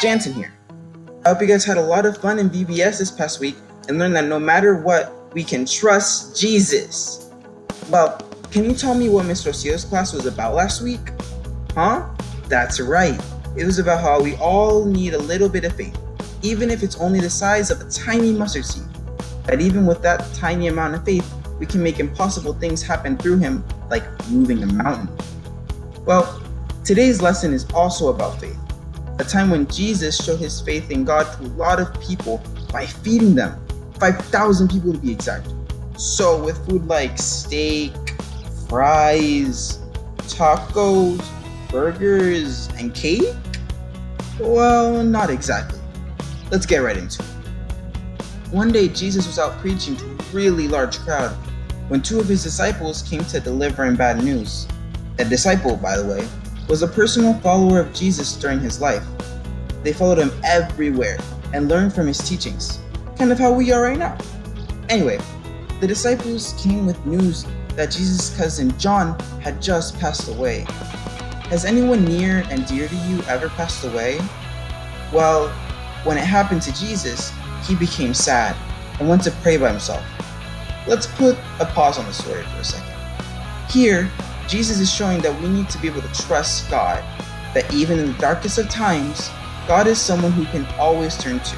Jansen here. I hope you guys had a lot of fun in VBS this past week and learned that no matter what, we can trust Jesus. Well, can you tell me what Miss Rocio's class was about last week? Huh? That's right. It was about how we all need a little bit of faith, even if it's only the size of a tiny mustard seed. That even with that tiny amount of faith, we can make impossible things happen through him, like moving a mountain. Well, today's lesson is also about faith. A time when Jesus showed his faith in God to a lot of people by feeding them, 5,000 people to be exact. So with food like steak, fries, tacos, burgers, and cake? Well, not exactly. Let's get right into it. One day Jesus was out preaching to a really large crowd when two of his disciples came to deliver him bad news. A disciple, by the way, was a personal follower of Jesus during his life. They followed him everywhere and learned from his teachings, kind of how we are right now. Anyway, the disciples came with news that Jesus' cousin John had just passed away. Has anyone near and dear to you ever passed away? Well, when it happened to Jesus, he became sad and went to pray by himself. Let's put a pause on the story for a second. Here, Jesus is showing that we need to be able to trust God, that even in the darkest of times, God is someone who can always turn to,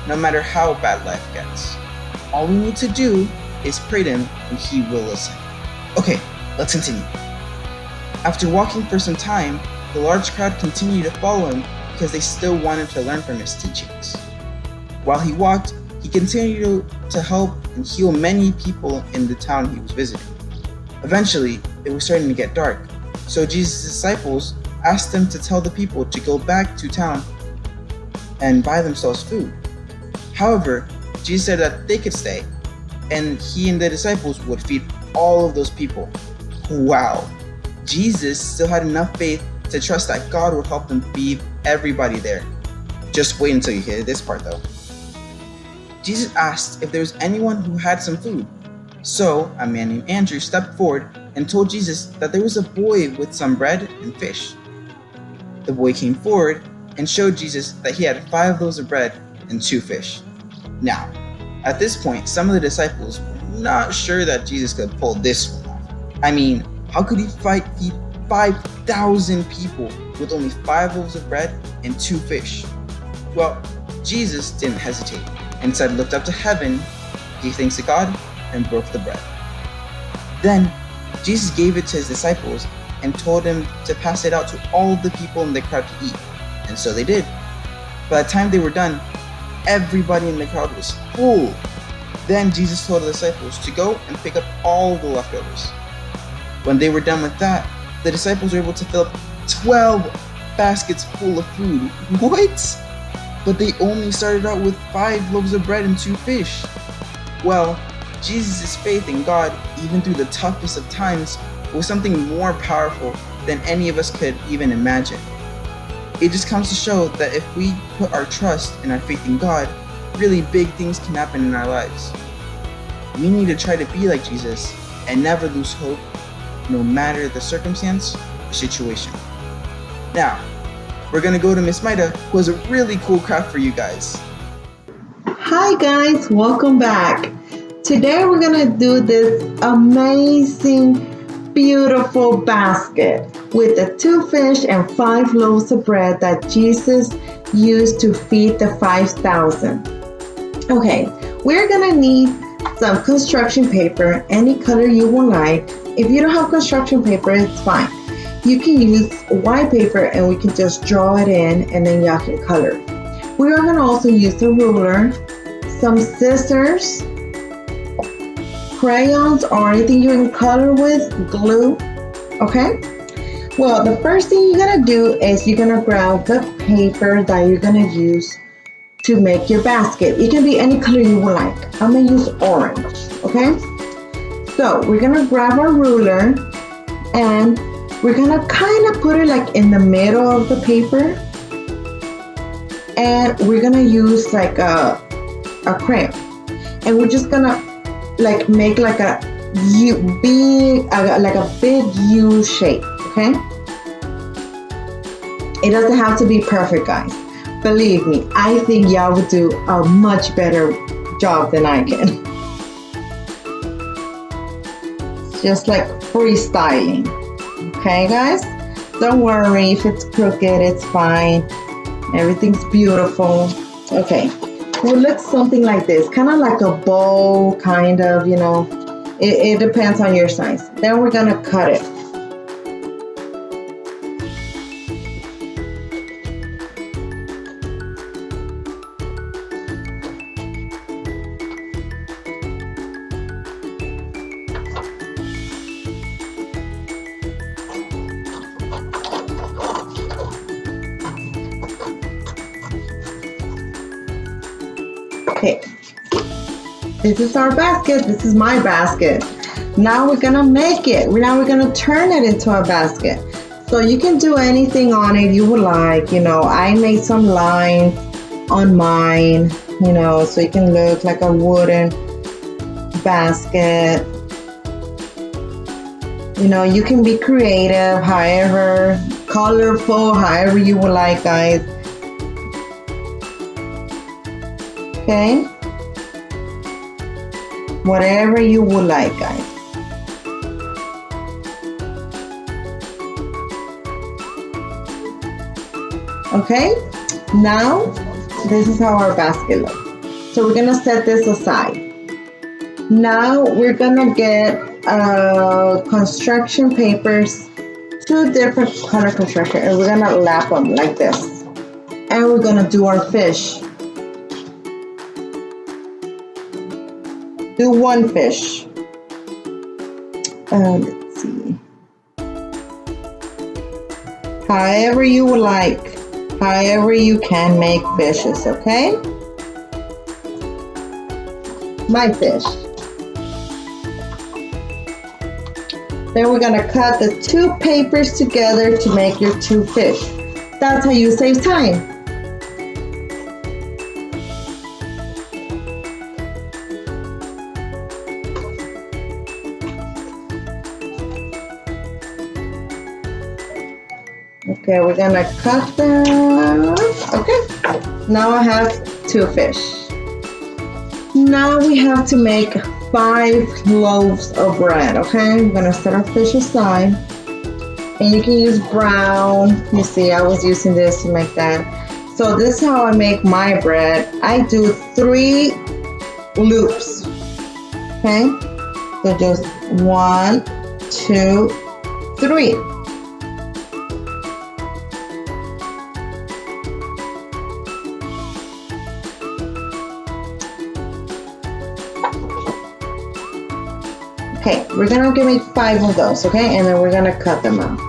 no matter how bad life gets. All we need to do is pray to him and he will listen. Okay, let's continue. After walking for some time, the large crowd continued to follow him because they still wanted to learn from his teachings. While he walked, he continued to help and heal many people in the town he was visiting. Eventually, it was starting to get dark, so Jesus' disciples asked him to tell the people to go back to town and buy themselves food. However, Jesus said that they could stay, and he and the disciples would feed all of those people. Wow! Jesus still had enough faith to trust that God would help them feed everybody there. Just wait until you hear this part though. Jesus asked if there was anyone who had some food. So, a man named Andrew stepped forward and told Jesus that there was a boy with some bread and fish. The boy came forward and showed Jesus that he had 5 loaves of bread and 2 fish. Now, at this point, some of the disciples were not sure that Jesus could pull this one off. I mean, how could he feed 5,000 people with only 5 loaves of bread and 2 fish? Well, Jesus didn't hesitate and instead looked up to heaven, gave thanks to God, and broke the bread. Then, Jesus gave it to his disciples and told them to pass it out to all the people in the crowd to eat. And so they did. By the time they were done, everybody in the crowd was full. Then Jesus told the disciples to go and pick up all the leftovers. When they were done with that, the disciples were able to fill up 12 baskets full of food. What? But they only started out with 5 loaves of bread and 2 fish. Well, Jesus' faith in God, even through the toughest of times, was something more powerful than any of us could even imagine. It just comes to show that if we put our trust and our faith in God, really big things can happen in our lives. We need to try to be like Jesus and never lose hope, no matter the circumstance or situation. Now, we're going to go to Miss Maida, who has a really cool craft for you guys. Hi guys, welcome back. Today we're going to do this amazing, beautiful basket with the 2 fish and 5 loaves of bread that Jesus used to feed the 5,000. Okay, we're going to need some construction paper, any color you would like. If you don't have construction paper, it's fine. You can use white paper and we can just draw it in and then y'all can color. We are going to also use a ruler, some scissors, crayons or anything you can color with, glue, okay? Well, the first thing you're going to do is you're going to grab the paper that you're going to use to make your basket. It can be any color you would like. I'm going to use orange, okay? So we're going to grab our ruler and we're going to kind of put it like in the middle of the paper. And we're going to use like a crayon. And we're just going to like make like a big U shape, okay? It doesn't have to be perfect, guys, Believe me, I think y'all would do a much better job than I can. Just like freestyling. Okay, guys? Don't worry if it's crooked, it's fine. Everything's beautiful. Okay, it will look something like this, kind of like a bow, kind of, you know. It depends on your size. Then we're gonna cut it. Okay, this is our basket. This is my basket. Now we're gonna make it. Now we're gonna turn it into a basket. So you can do anything on it you would like. You know, I made some lines on mine, you know, so it can look like a wooden basket. You know, you can be creative, however, colorful, however you would like, guys. Okay, whatever you would like, guys. Okay, now this is how our basket looks. So we're gonna set this aside. Now we're gonna get construction papers, 2 different color construction, and we're gonna lap them like this. And we're gonna do our fish. Do 1 fish. Let's see. However you would like, however you can make fishes, okay? My fish. Then we're gonna cut the 2 papers together to make your 2 fish. That's how you save time. Okay, we're gonna cut them. Okay, now I have 2 fish. Now we have to make 5 loaves of bread, okay? I'm gonna set our fish aside. And you can use brown. You see, I was using this to make that. So this is how I make my bread. I do 3 loops, okay? So just 1, 2, 3. Okay, we're gonna make 5 of those, okay? And then we're gonna cut them out.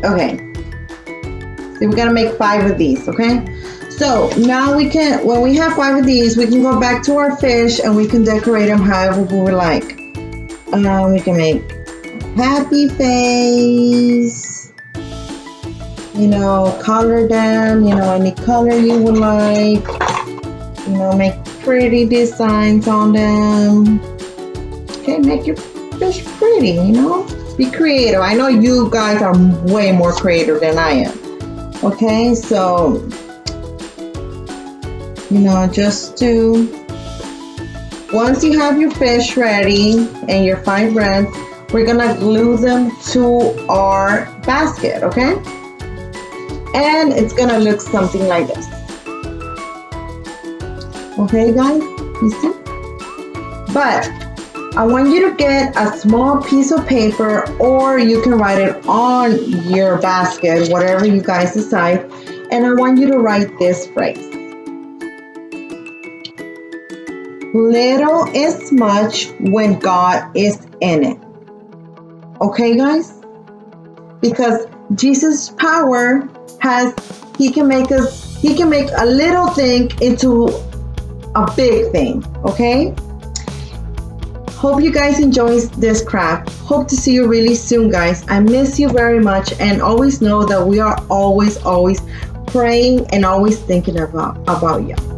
Okay, so we're gonna make 5 of these, okay? So now we can, when we have 5 of these, we can go back to our fish and we can decorate them however we would like. We can make happy face, you know, color them, you know, any color you would like, you know, make pretty designs on them. Okay, make your fish pretty, you know, be creative. I know you guys are way more creative than I am. Okay, so you know, just do, once you have your fish ready and your 5 breads, we're gonna glue them to our basket, okay? And it's gonna look something like this. Okay, guys, you see? But I want you to get a small piece of paper, or you can write it on your basket, whatever you guys decide. And I want you to write this phrase. Little is much when God is in it. Okay, guys? Because Jesus' power he can make a little thing into a big thing, okay? Hope you guys enjoy this craft. Hope to see you really soon, guys. I miss you very much, and always know that we are always praying and always thinking about you.